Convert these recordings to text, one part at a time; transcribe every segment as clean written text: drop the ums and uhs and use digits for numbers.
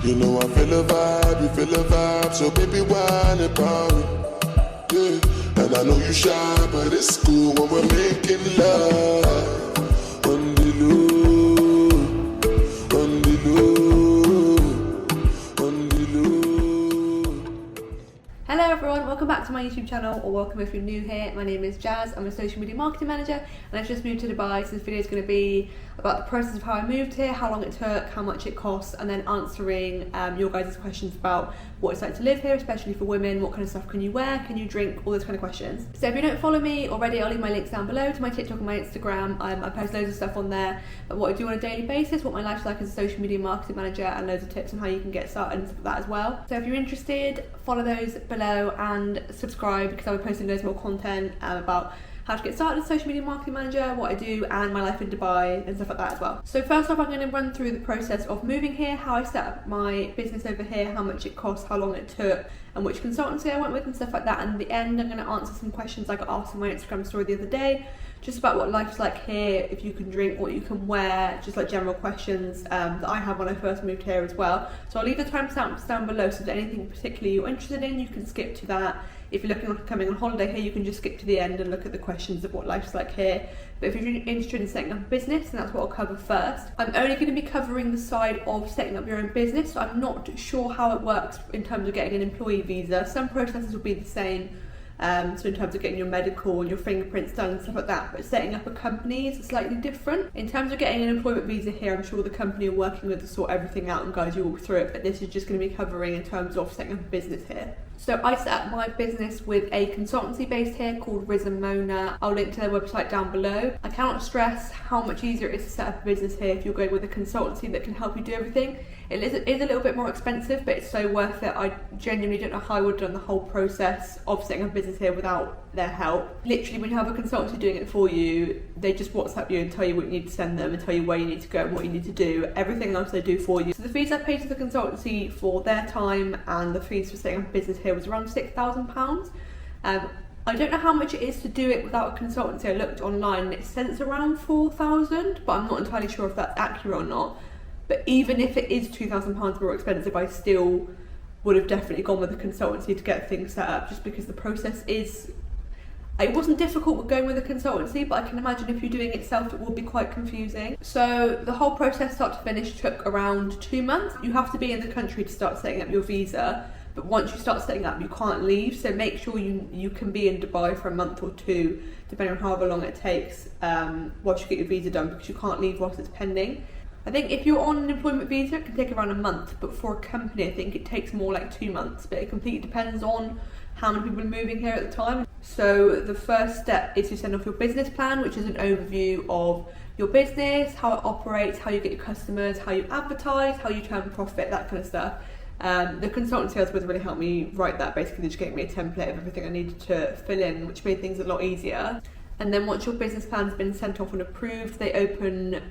You know I feel a vibe, you feel a vibe, so baby whine about it, yeah. And I know you shy, but it's cool when we're making love. On the low, on the low, on the low. Hello everyone, welcome back to my YouTube channel, or welcome if you're new here. My name is Jazz, I'm a social media marketing manager and I've just moved to Dubai, so this video is going to be about the process of how I moved here, how long it took, how much it costs, and then answering your guys' questions about what it's like to live here, especially for women, what kind of stuff can you wear, can you drink, all those kind of questions. So if you don't follow me already, I'll leave my links down below to my TikTok and my Instagram. I post loads of stuff on there, but what I do on a daily basis, what my life's like as a social media marketing manager, and loads of tips on how you can get started and stuff like that as well. So if you're interested, follow those below and subscribe, because I'll be posting loads more content about how to get started as a social media marketing manager, what I do, and my life in Dubai and stuff like that as well. So first off, I'm going to run through the process of moving here, how I set up my business over here, how much it costs, how long it took, and which consultancy I went with and stuff like that. And at the end, I'm going to answer some questions I got asked in my Instagram story the other day, just about what life's like here, if you can drink, what you can wear, just like general questions that I had when I first moved here as well. So I'll leave the timestamps down below, so if there's anything particularly you're interested in, you can skip to that. If you're looking at coming on holiday here, you can just skip to the end and look at the questions of what life's like here. But if you're interested in setting up a business, then that's what I'll cover first. I'm only going to be covering the side of setting up your own business, so I'm not sure how it works in terms of getting an employee visa. Some processes will be the same, so in terms of getting your medical and your fingerprints done and stuff like that, but setting up a company is slightly different. In terms of getting an employment visa here, I'm sure the company you're working with will sort everything out and guide you all through it, but this is just going to be covering in terms of setting up a business here. So I set up my business with a consultancy based here called Riz and Mona. I'll link to their website down below. I cannot stress how much easier it is to set up a business here if you're going with a consultancy that can help you do everything. It is a little bit more expensive, but it's so worth it. I genuinely don't know how I would have done the whole process of setting up a business here without their help. Literally, when you have a consultancy doing it for you, they just WhatsApp you and tell you what you need to send them and tell you where you need to go and what you need to do. Everything else they do for you. So the fees I paid to the consultancy for their time and the fees for setting up a business here was around £6,000. I don't know how much it is to do it without a consultancy. I looked online and it says around 4,000, but I'm not entirely sure if that's accurate or not. But even if it is £2,000 more expensive, I still would have definitely gone with a consultancy to get things set up, just because the process is... It wasn't difficult with going with a consultancy, but I can imagine if you're doing it yourself, it will be quite confusing. So the whole process, start to finish, took around 2 months. You have to be in the country to start setting up your visa, but once you start setting up, you can't leave. So make sure you can be in Dubai for a month or two, depending on however long it takes, whilst you get your visa done, because you can't leave whilst it's pending. I think if you're on an employment visa, it can take around a month, but for a company, I think it takes more like 2 months, but it completely depends on how many people are moving here at the time. So the first step is to send off your business plan, which is an overview of your business, how it operates, how you get your customers, how you advertise, how you turn profit, that kind of stuff. The consultancy I was with really helped me write that. Basically, they just gave me a template of everything I needed to fill in, which made things a lot easier. And then once your business plan's been sent off and approved, they open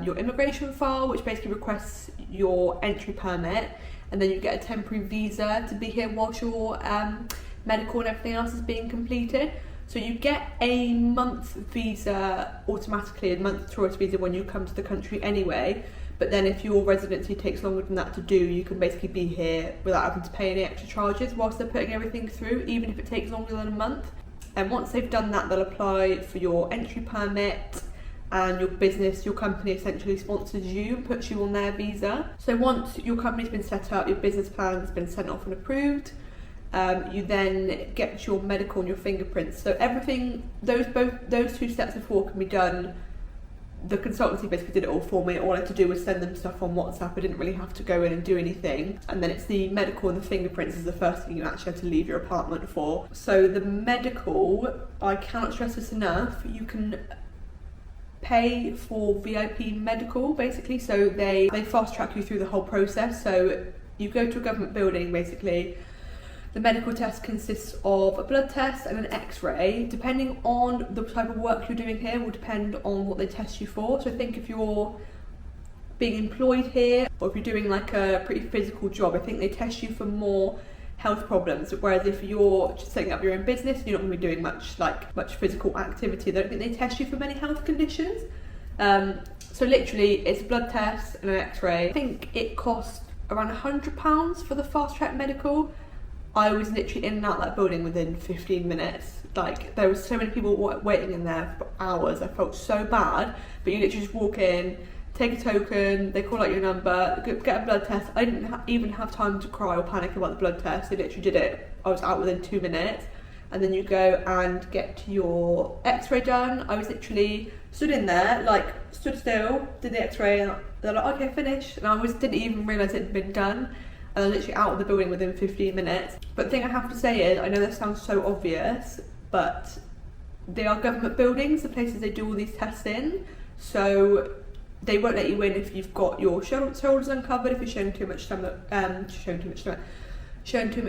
your immigration file, which basically requests your entry permit, and then you get a temporary visa to be here whilst your medical and everything else is being completed. So you get a month visa automatically, a month tourist visa when you come to the country anyway, but then if your residency takes longer than that to do, you can basically be here without having to pay any extra charges whilst they're putting everything through, even if it takes longer than a month. And once they've done that, they'll apply for your entry permit, and your business, your company essentially sponsors you and puts you on their visa. So once your company's been set up, your business plan has been sent off and approved, you then get your medical and your fingerprints. So everything, those two steps before can be done. The consultancy basically did it all for me. All I had to do was send them stuff on WhatsApp. I didn't really have to go in and do anything. And then it's the medical and the fingerprints is the first thing you actually have to leave your apartment for. So the medical, I cannot stress this enough, you can pay for VIP medical basically. So they fast track you through the whole process. So you go to a government building basically. The medical test consists of a blood test and an x-ray. Depending on the type of work you're doing here will depend on what they test you for. So I think if you're being employed here, or if you're doing like a pretty physical job, I think they test you for more health problems. Whereas if you're just setting up your own business, you're not going to be doing much physical activity. I don't think they test you for many health conditions. So literally it's a blood test and an x-ray. I think it costs around £100 for the fast track medical. I was literally in and out that building within 15 minutes. Like, there was so many people waiting in there for hours. I felt so bad, but you literally just walk in, take a token, they call out your number, get a blood test. I didn't even have time to cry or panic about the blood test. They literally did it. I was out within 2 minutes. And then you go and get your x-ray done. I was literally stood in there, like, stood still, did the x-ray, and they're like, okay, finish. And I didn't even realise it had been done. And I'm literally out of the building within 15 minutes. But the thing I have to say is, I know this sounds so obvious, but they are government buildings, the places they do all these tests in. So they won't let you in if you've got your shoulders uncovered, if you're showing too much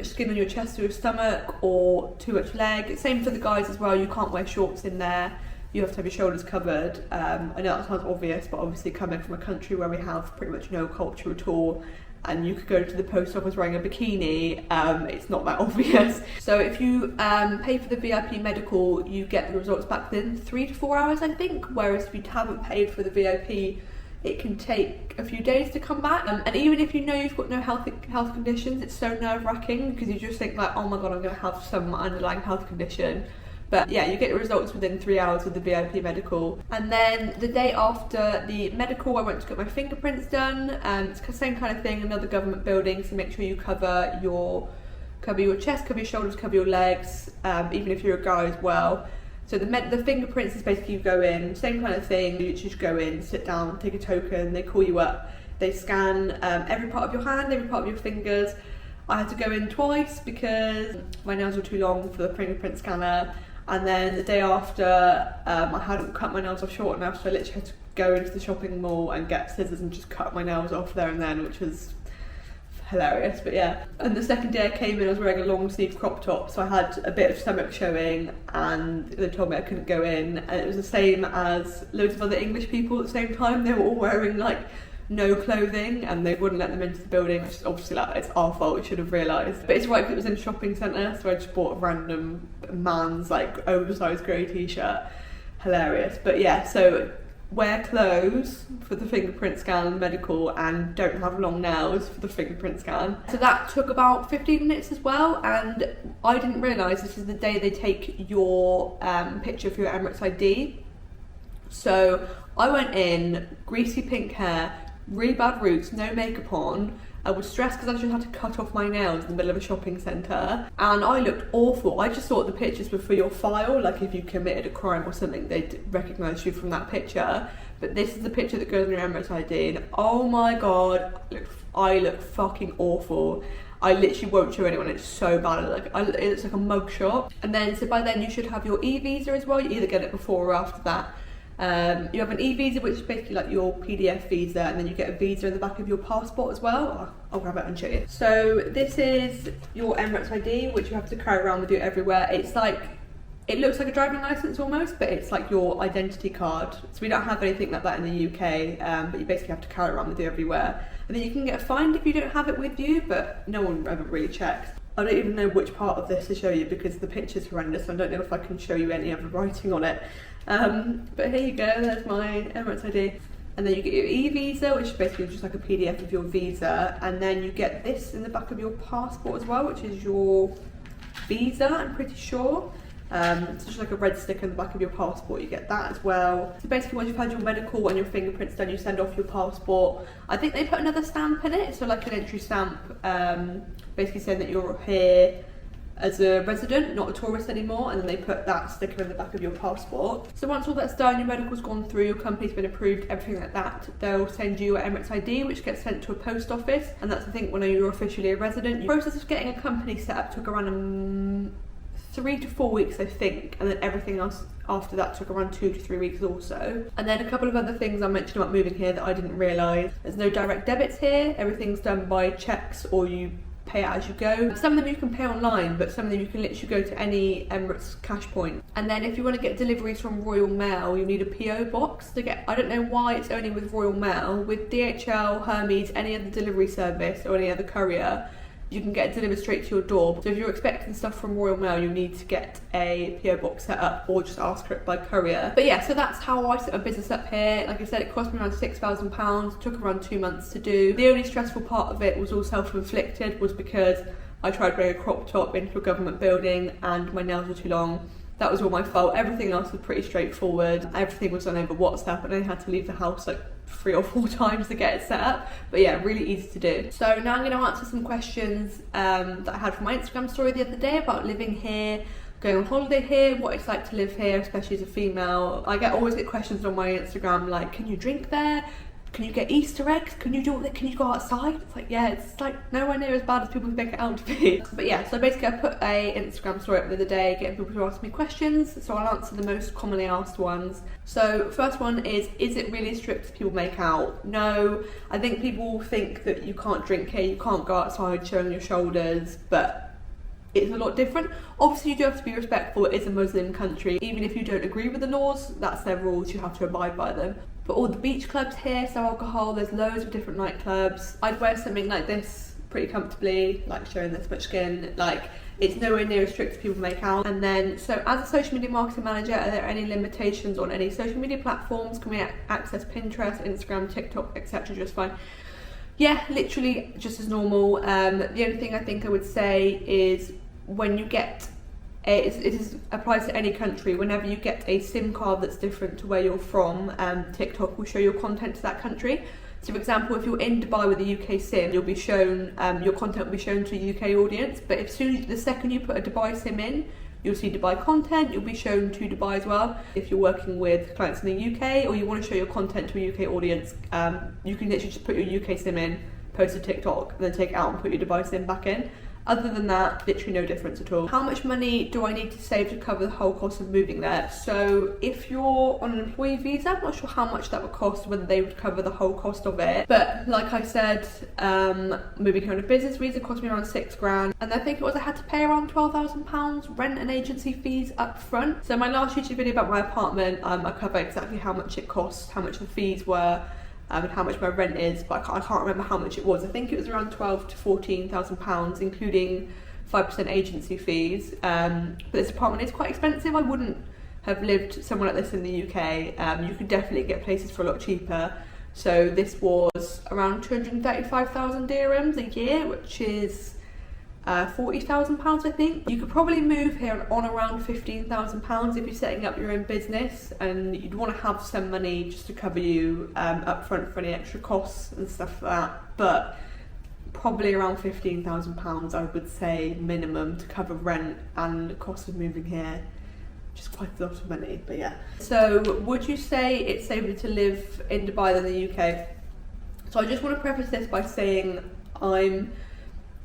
skin on your chest or your stomach, or too much leg. Same for the guys as well, you can't wear shorts in there, you have to have your shoulders covered. I know that sounds obvious, but obviously coming from a country where we have pretty much no culture at all, and you could go to the post office wearing a bikini, it's not that obvious. So if you pay for the VIP medical, you get the results back within 3 to 4 hours, I think, whereas if you haven't paid for the VIP, it can take a few days to come back. And even if you know you've got no health conditions, it's so nerve-wracking, because you just think like, oh my god, I'm going to have some underlying health condition. But yeah, you get the results within 3 hours of the VIP medical. And then the day after the medical, I went to get my fingerprints done. It's the same kind of thing, another government building, so make sure you cover your chest, cover your shoulders, cover your legs, even if you're a guy as well. So the fingerprints is basically you go in, same kind of thing, you just go in, sit down, take a token, they call you up, they scan every part of your hand, every part of your fingers. I had to go in twice because my nails were too long for the fingerprint scanner. And then the day after, I hadn't cut my nails off short enough, so I literally had to go into the shopping mall and get scissors and just cut my nails off there and then, which was hilarious, but yeah. And the second day I came in, I was wearing a long sleeve crop top, so I had a bit of stomach showing, and they told me I couldn't go in. And it was the same as loads of other English people at the same time. They were all wearing like no clothing, and they wouldn't let them into the building, which is obviously like, it's our fault, we should have realised. But it's right, because it was in a shopping centre, so I just bought a random man's like oversized grey t-shirt. Hilarious. But yeah, so wear clothes for the fingerprint scan and medical, and don't have long nails for the fingerprint scan. So that took about 15 minutes as well, and I didn't realise this is the day they take your picture for your Emirates ID. So I went in, greasy pink hair, really bad roots, no makeup on. I was stressed because I just had to cut off my nails in the middle of a shopping centre, and I looked awful. I just thought the pictures were for your file, like if you committed a crime or something, they'd recognise you from that picture. But this is the picture that goes on your Emirates ID, and oh my god, I look fucking awful. I literally won't show anyone, it's so bad. It looks like a mugshot. And then, so by then you should have your e-visa as well. You either get it before or after that. You have an e-visa, which is basically like your PDF visa, and then you get a visa in the back of your passport as well. I'll grab it and show you. So this is your Emirates ID, which you have to carry around with you everywhere. It's like, it looks like a driving license almost, but it's like your identity card. So we don't have anything like that in the UK, but you basically have to carry it around with you everywhere. And then you can get fined if you don't have it with you, but no one ever really checks. I don't even know which part of this to show you because the picture's horrendous. I don't know if I can show you any of the writing on it. But here you go, there's my Emirates ID. And then you get your e-visa, which is basically just like a PDF of your visa. And then you get this in the back of your passport as well, which is your visa, I'm pretty sure. It's just like a red sticker in the back of your passport, you get that as well. So basically once you've had your medical and your fingerprints done, you send off your passport. I think they put another stamp in it, so like an entry stamp, basically saying that you're here as a resident, not a tourist anymore, and then they put that sticker in the back of your passport. So once all that's done, your medical's gone through, your company's been approved, everything like that, they'll send you your Emirates ID, which gets sent to a post office, and that's I think when you're officially a resident. The process of getting a company set up took around 3 to 4 weeks, I think, and then everything else after that took around 2 to 3 weeks also. And then a couple of other things I mentioned about moving here that I didn't realise. There's no direct debits here, everything's done by cheques or you pay it as you go. Some of them you can pay online, but some of them you can literally go to any Emirates cash point. And then if you want to get deliveries from Royal Mail, you need a PO box to get. I don't know why it's only with Royal Mail. With DHL, Hermes, any other delivery service or any other courier, you can get it delivered straight to your door. So if you're expecting stuff from Royal Mail, you need to get a PO box set up or just ask for it by courier. But yeah, so that's how I set my business up here. Like I said, it cost me around £6,000, took around 2 months to do. The only stressful part of it was all self-inflicted, was because I tried wearing a crop top into a government building and my nails were too long. That was all my fault. Everything else was pretty straightforward. Everything was done over WhatsApp and I had to leave the house like 3 or 4 times to get it set up. But yeah, really easy to do. So now I'm going to answer some questions that I had from my Instagram story the other day about living here, going on holiday here, what it's like to live here, especially as a female. I always get questions on my Instagram like, can you drink there? Can you get Easter eggs? Can you do it? Can you go outside? It's like, yeah, it's like nowhere near as bad as people make it out to be. But yeah, so basically I put a Instagram story up the other day getting people to ask me questions, so I'll answer the most commonly asked ones. So first one is it really as strict as people make out? No, I think people think that you can't drink here, you can't go outside showing your shoulders, but it's a lot different. Obviously you do have to be respectful, it is a Muslim country. Even if you don't agree with the laws, that's their rules, you have to abide by them. But all the beach clubs here sell alcohol, there's loads of different nightclubs. I'd wear something like this pretty comfortably, like showing this much skin, like it's nowhere near as strict as people make out. And then, so as a social media marketing manager, are there any limitations on any social media platforms? Can we access Pinterest, Instagram, TikTok, etc. just fine? Yeah, literally just as normal. The only thing I think I would say is when you get it applies to any country. Whenever you get a SIM card that's different to where you're from, TikTok will show your content to that country. So for example, if you're in Dubai with a UK SIM, you'll be shown, your content will be shown to a UK audience. But the second you put a Dubai SIM in, you'll see Dubai content, you'll be shown to Dubai as well. If you're working with clients in the UK or you want to show your content to a UK audience, you can literally just put your UK SIM in, post a TikTok, and then take it out and put your Dubai SIM back in. Other than that, literally no difference at all. How much money do I need to save to cover the whole cost of moving there? So if you're on an employee visa, I'm not sure how much that would cost, whether they would cover the whole cost of it. But like I said, moving here on a business visa cost me around £6,000. And I think it was I had to pay around £12,000 rent and agency fees up front. So my last YouTube video about my apartment, I cover exactly how much it cost, how much the fees were, and how much my rent is, but I can't remember how much it was. I think it was around £12,000 to £14,000, including 5% agency fees. But this apartment is quite expensive. I wouldn't have lived somewhere like this in the UK. You could definitely get places for a lot cheaper. So this was around 235,000 dirhams a year, which is £40,000 I think. You could probably move here on around £15,000 if you're setting up your own business, and you'd want to have some money just to cover you up front for any extra costs and stuff like that. But probably around £15,000 I would say minimum to cover rent and the cost of moving here, which is quite a lot of money. But yeah, so would you say it's safer to live in Dubai than the UK? So I just want to preface this by saying I'm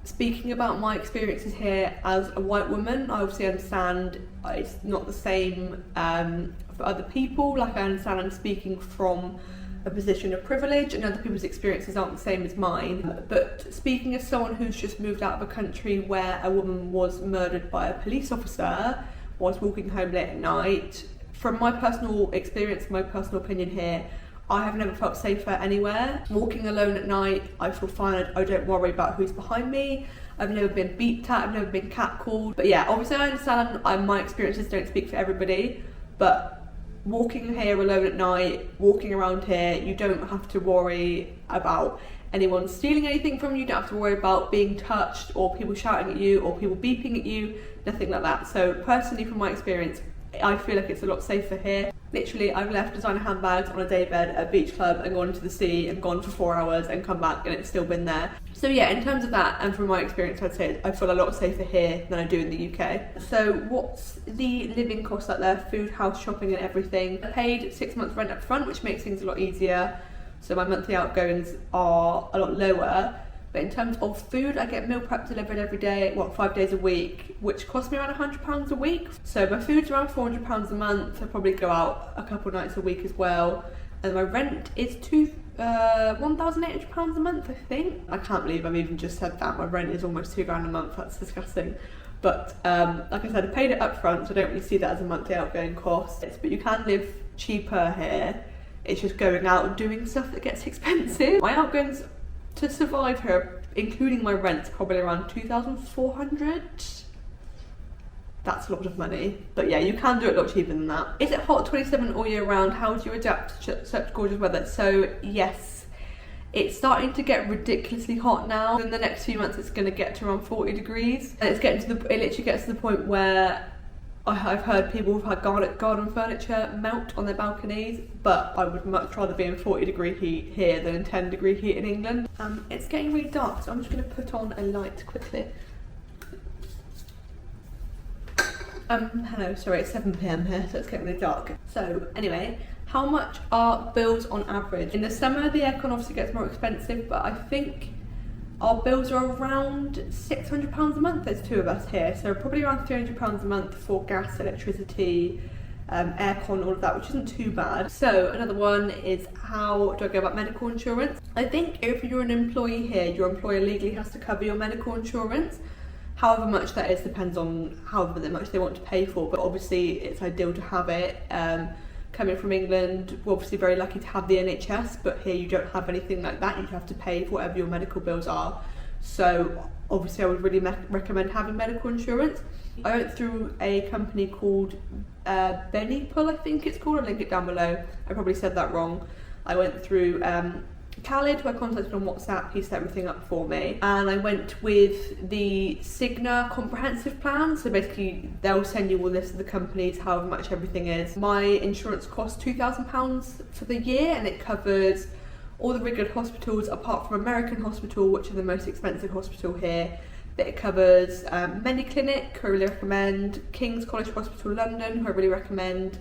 speaking about my experiences here as a white woman. I obviously understand it's not the same for other people. Like I understand I'm speaking from a position of privilege and other people's experiences aren't the same as mine. But speaking as someone who's just moved out of a country where a woman was murdered by a police officer whilst walking home late at night, from my personal experience, my personal opinion here, I have never felt safer anywhere. Walking alone at night, I feel fine. I don't worry about who's behind me. I've never been beeped at, I've never been catcalled. But yeah, obviously I understand my experiences don't speak for everybody, but walking here alone at night, walking around here, you don't have to worry about anyone stealing anything from you, you don't have to worry about being touched or people shouting at you or people beeping at you, nothing like that. So personally, from my experience, I feel like it's a lot safer here. Literally, I've left designer handbags on a daybed at a beach club and gone to the sea and gone for 4 hours and come back and it's still been there. So yeah, in terms of that, and from my experience, I'd say I feel a lot safer here than I do in the UK. So what's the living cost like there? Food, house, shopping and everything. I paid 6 months rent up front, which makes things a lot easier. So my monthly outgoings are a lot lower. But in terms of food, I get meal prep delivered every day, 5 days a week, which costs me around £100 a week. So my food's around £400 a month. I probably go out a couple nights a week as well. And my rent is £1,800 a month, I think. I can't believe I've even just said that. My rent is almost £2,000 a month. That's disgusting. But like I said, I paid it up front, so I don't really see that as a monthly outgoing cost. But you can live cheaper here. It's just going out and doing stuff that gets expensive. My outgoings to survive here including my rent's probably around 2,400. That's a lot of money, but yeah, you can do it a lot cheaper than that. Is it hot 27 all year round? How do you adapt to such gorgeous weather? So yes, it's starting to get ridiculously hot now. In the next few months, it's going to get to around 40 degrees, and it literally gets to the point where I've heard people who've had garden furniture melt on their balconies, but I would much rather be in 40-degree heat here than in 10-degree heat in England. It's getting really dark, so I'm just going to put on a light quickly. Hello, sorry, it's 7 PM here, so it's getting really dark. So anyway, how much are bills on average? In the summer, the aircon obviously gets more expensive, but I think our bills are around £600 a month. There's 2 of us here, so probably around £300 a month for gas, electricity, aircon, all of that, which isn't too bad. So another one is, how do I go about medical insurance? I think if you're an employee here, your employer legally has to cover your medical insurance. However much that is depends on however much they want to pay for, but obviously it's ideal to have it. Coming from England, we're obviously very lucky to have the NHS, but here you don't have anything like that. You have to pay for whatever your medical bills are. So obviously I would really recommend having medical insurance. I went through a company called Benipul, I think it's called. I'll link it down below. I probably said that wrong. I went through Khalid, who I contacted on WhatsApp. He set everything up for me, and I went with the Cigna comprehensive plan. So basically they'll send you all this of the companies, however much everything is. My insurance cost £2,000 for the year, and it covers all the regular hospitals apart from American Hospital, which is the most expensive hospital here. But it covers Mediclinic, who I really recommend, King's College Hospital London, who I really recommend,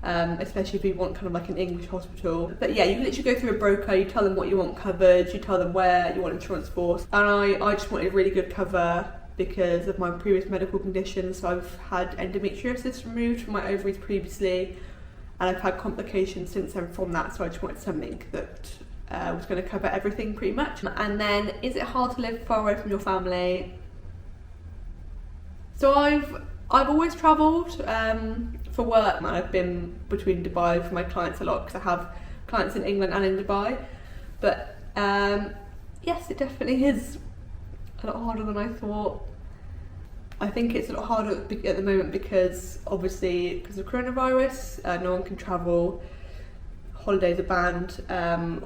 especially if you want kind of like an English hospital. But yeah, you can literally go through a broker, you tell them what you want covered, you tell them where you want insurance for. And I just wanted really good cover because of my previous medical conditions. So I've had endometriosis removed from my ovaries previously, and I've had complications since then from that. So I just wanted something that was going to cover everything pretty much. And then, is it hard to live far away from your family? So I've always travelled for work, and I've been between Dubai for my clients a lot because I have clients in England and in Dubai. But yes, it definitely is a lot harder than I thought. I think it's a lot harder at the moment because obviously because of coronavirus, no one can travel. Holidays are banned,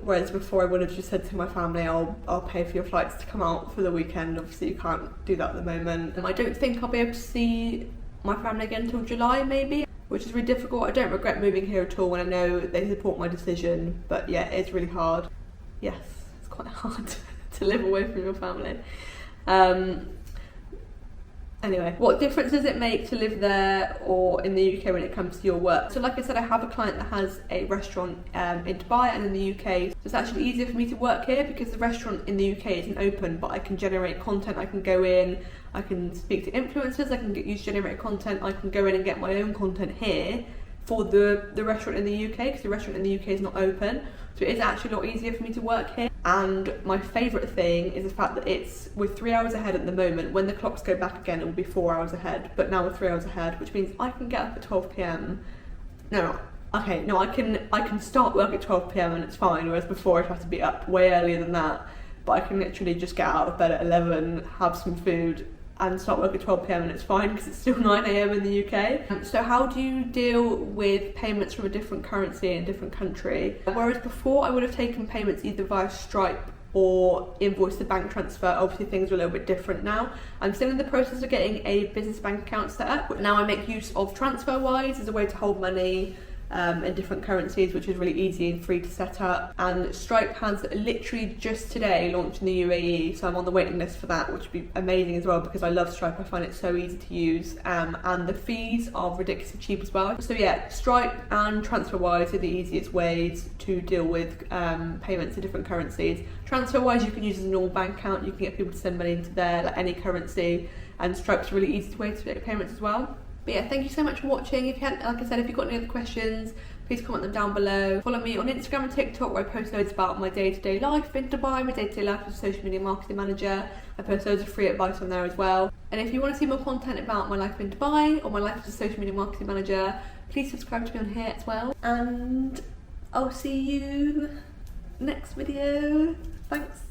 whereas before I would have just said to my family, I'll pay for your flights to come out for the weekend. Obviously you can't do that at the moment. I don't think I'll be able to see my family again until July maybe, which is really difficult. I don't regret moving here at all when I know they support my decision, but yeah, it's really hard. Yes, it's quite hard to live away from your family. Anyway, what difference does it make to live there or in the UK when it comes to your work? So like I said, I have a client that has a restaurant in Dubai and in the UK. So it's actually easier for me to work here because the restaurant in the UK isn't open, but I can generate content. I can go in, I can speak to influencers, I can use generated content, I can go in and get my own content here for the restaurant in the UK because the restaurant in the UK is not open. So it is actually a lot easier for me to work here. And my favourite thing is the fact that we're 3 hours ahead at the moment. When the clocks go back again, it will be 4 hours ahead. But now we're 3 hours ahead, which means I can get up at 12 PM. I can start work at 12 PM and it's fine. Whereas before I'd have to be up way earlier than that. But I can literally just get out of bed at 11, have some food, and start work at 12 PM and it's fine because it's still 9 AM in the UK. So how do you deal with payments from a different currency in a different country? Whereas before I would have taken payments either via Stripe or invoice the bank transfer. Obviously things are a little bit different now. I'm still in the process of getting a business bank account set up. Now I make use of TransferWise as a way to hold money in different currencies, which is really easy and free to set up. And Stripe has literally just today launched in the UAE, so I'm on the waiting list for that, which would be amazing as well because I love Stripe. I find it so easy to use, and the fees are ridiculously cheap as well. So yeah, Stripe and TransferWise are the easiest ways to deal with payments in different currencies. TransferWise you can use as a normal bank account, you can get people to send money into there, like any currency, and Stripe's a really easy way to make payments as well. But yeah, thank you so much for watching. If you hadn't, like I said, if you've got any other questions, please comment them down below. Follow me on Instagram and TikTok where I post loads about my day-to-day life in Dubai, my day-to-day life as a social media marketing manager. I post loads of free advice on there as well. And if you want to see more content about my life in Dubai or my life as a social media marketing manager, please subscribe to me on here as well. And I'll see you next video. Thanks.